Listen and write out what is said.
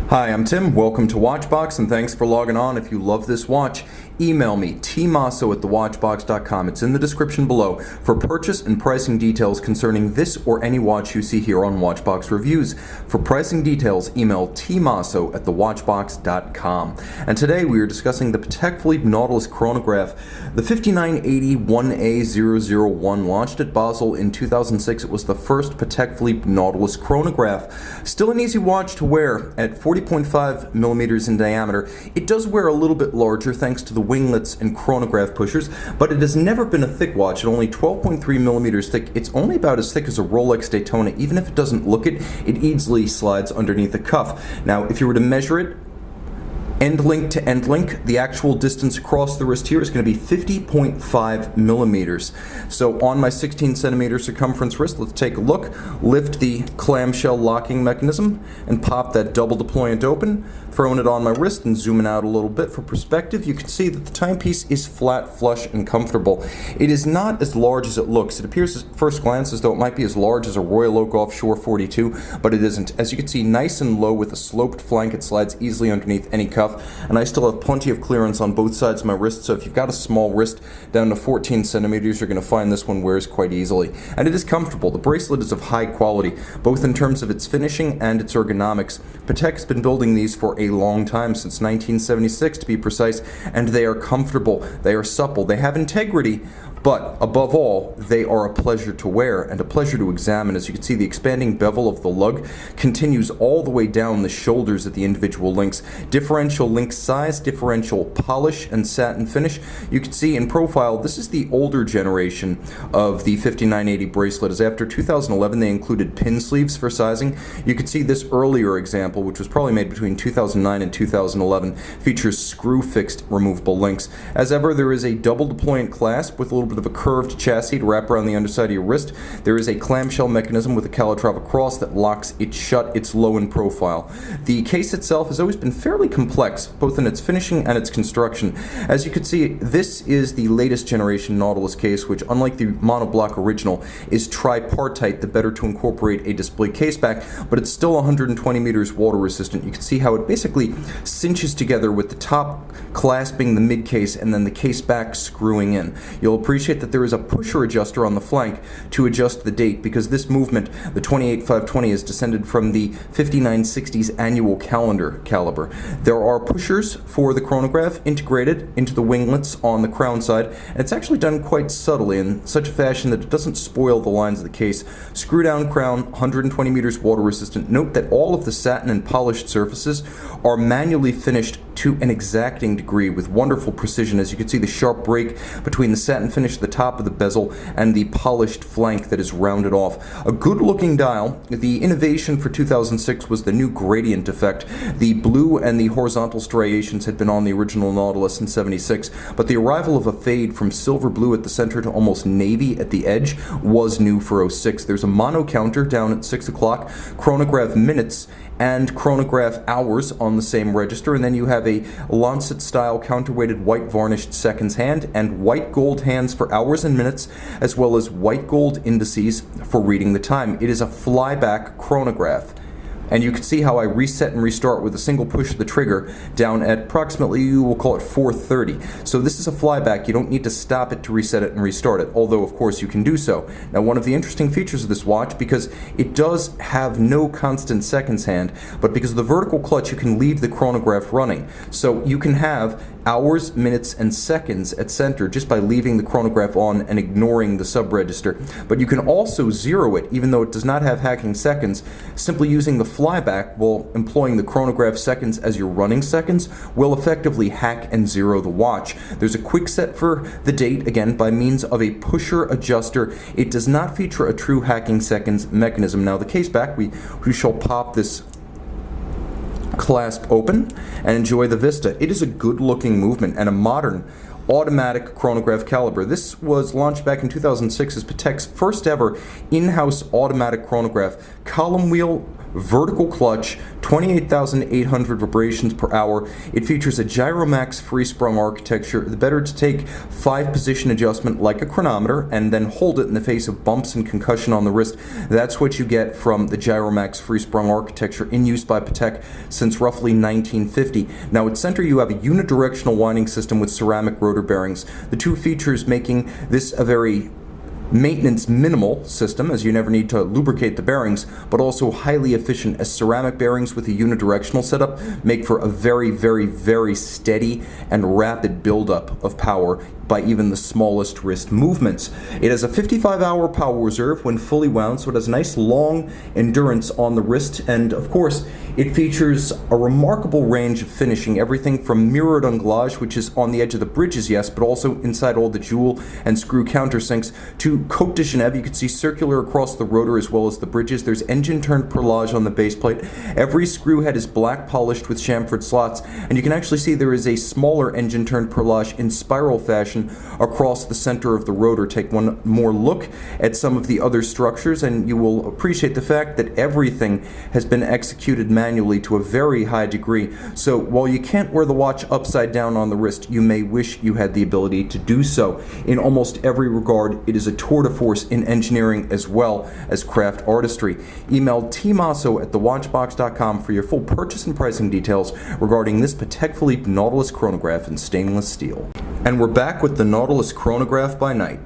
Hi, I'm Tim. Welcome to Watchbox, and thanks for logging on. If you love this watch, email me, tmosso at thewatchbox.com. It's in the description below for purchase and pricing details concerning this or any watch you see here on Watchbox Reviews. For pricing details, email tmosso at thewatchbox.com. And today we are discussing the Patek Philippe Nautilus Chronograph, the 5980 1A-001, launched at Basel in 2006. It was the first Patek Philippe Nautilus Chronograph. Still an easy watch to wear at 40.5 millimeters in diameter. It does wear a little bit larger thanks to the winglets and chronograph pushers, but it has never been a thick watch. At only 12.3 millimeters thick, it's only about as thick as a Rolex Daytona. Even if it doesn't look it, it easily slides underneath the cuff. Now, if you were to measure it, end link to end link, the actual distance across the wrist here is going to be 50.5 millimeters. So on my 16 centimeter circumference wrist, let's take a look. Lift the clamshell locking mechanism and pop that double deployant open. Throwing it on my wrist and zooming out a little bit for perspective, you can see that the timepiece is flat, flush, and comfortable. It is not as large as it looks. It appears at first glance as though it might be as large as a Royal Oak Offshore 42, but it isn't. As you can see, nice and low with a sloped flank, it slides easily underneath any cuff. And I still have plenty of clearance on both sides of my wrist, so if you've got a small wrist down to 14 centimeters, you're going to find this one wears quite easily. And it is comfortable. The bracelet is of high quality, both in terms of its finishing and its ergonomics. Patek's been building these for a long time, since 1976 to be precise, and they are comfortable, they are supple, they have integrity, but above all, they are a pleasure to wear and a pleasure to examine. As you can see, the expanding bevel of the lug continues all the way down the shoulders at the individual links. Differential link size, differential polish and satin finish. You can see in profile, this is the older generation of the 5980 bracelet, as after 2011 they included pin sleeves for sizing. You can see this earlier example, which was probably made between 2009 and 2011, features screw-fixed removable links. As ever, there is a double deployant clasp with a little bit of a curved chassis to wrap around the underside of your wrist. There is a clamshell mechanism with a calatrava cross that locks it shut. It's low in profile. The case itself has always been fairly complex, both in its finishing and its construction. As you can see, this is the latest generation Nautilus case, which, unlike the monoblock original, is tripartite, the better to incorporate a display case back, but it's still 120 meters water resistant. You can see how it basically cinches together with the top clasping the mid case and then the case back screwing in. You'll appreciate that there is a pusher adjuster on the flank to adjust the date, because this movement, the 28520, is descended from the 5960's annual calendar caliber. There are pushers for the chronograph integrated into the winglets on the crown side, and it's actually done quite subtly in such a fashion that it doesn't spoil the lines of the case. Screw down crown, 120 meters water resistant. Note that all of the satin and polished surfaces are manually finished to an exacting degree with wonderful precision. As you can see, the sharp break between the satin finish at the top of the bezel and the polished flank that is rounded off. A good looking dial. The innovation for 2006 was the new gradient effect. The blue and the horizontal striations had been on the original Nautilus in 76, but the arrival of a fade from silver blue at the center to almost navy at the edge was new for 06. There's a mono counter down at 6 o'clock, chronograph minutes and chronograph hours on the same register, and then you have a Lancet style counterweighted white varnished seconds hand and white gold hands for hours and minutes, as well as white gold indices for reading the time. It is a flyback chronograph. And you can see how I reset and restart with a single push of the trigger down at approximately, we'll call it 4:30. So this is a flyback. You don't need to stop it to reset it and restart it, although of course you can do so. Now, one of the interesting features of this watch, because it does have no constant seconds hand, but because of the vertical clutch, you can leave the chronograph running. So you can have hours, minutes, and seconds at center just by leaving the chronograph on and ignoring the sub-register. But you can also zero it, even though it does not have hacking seconds, simply using the flyback while employing the chronograph seconds as your running seconds will effectively hack and zero the watch. There's a quick set for the date, again, by means of a pusher adjuster. It does not feature a true hacking seconds mechanism. Now, the case back, we shall pop this clasp open and enjoy the vista. It is a good looking movement and a modern automatic chronograph caliber. This was launched back in 2006 as Patek's first ever in-house automatic chronograph. Column wheel vertical clutch, 28,800 vibrations per hour. It features a Gyromax free-sprung architecture. The better to take 5-position adjustment like a chronometer and then hold it in the face of bumps and concussion on the wrist. That's what you get from the Gyromax free-sprung architecture in use by Patek since roughly 1950. Now at center you have a unidirectional winding system with ceramic rotor bearings. The two features making this a very maintenance minimal system, as you never need to lubricate the bearings, but also highly efficient, as ceramic bearings with a unidirectional setup make for a very, very, very steady and rapid buildup of power by even the smallest wrist movements. It has a 55-hour power reserve when fully wound, so it has a nice long endurance on the wrist, and of course it features a remarkable range of finishing, everything from mirrored anglage, which is on the edge of the bridges, yes, but also inside all the jewel and screw countersinks, to Cote de Genève. You can see circular across the rotor as well as the bridges. There's engine-turned perlage on the base plate. Every screw head is black polished with chamfered slots, and you can actually see there is a smaller engine-turned perlage in spiral fashion across the center of the rotor. Take one more look at some of the other structures and you will appreciate the fact that everything has been executed manually to a very high degree. So while you can't wear the watch upside down on the wrist, you may wish you had the ability to do so. In almost every regard, it is a tour de force in engineering as well as craft artistry. Email tmosso@thewatchbox.com for your full purchase and pricing details regarding this Patek Philippe Nautilus Chronograph in stainless steel. And we're back with the Nautilus Chronograph by night.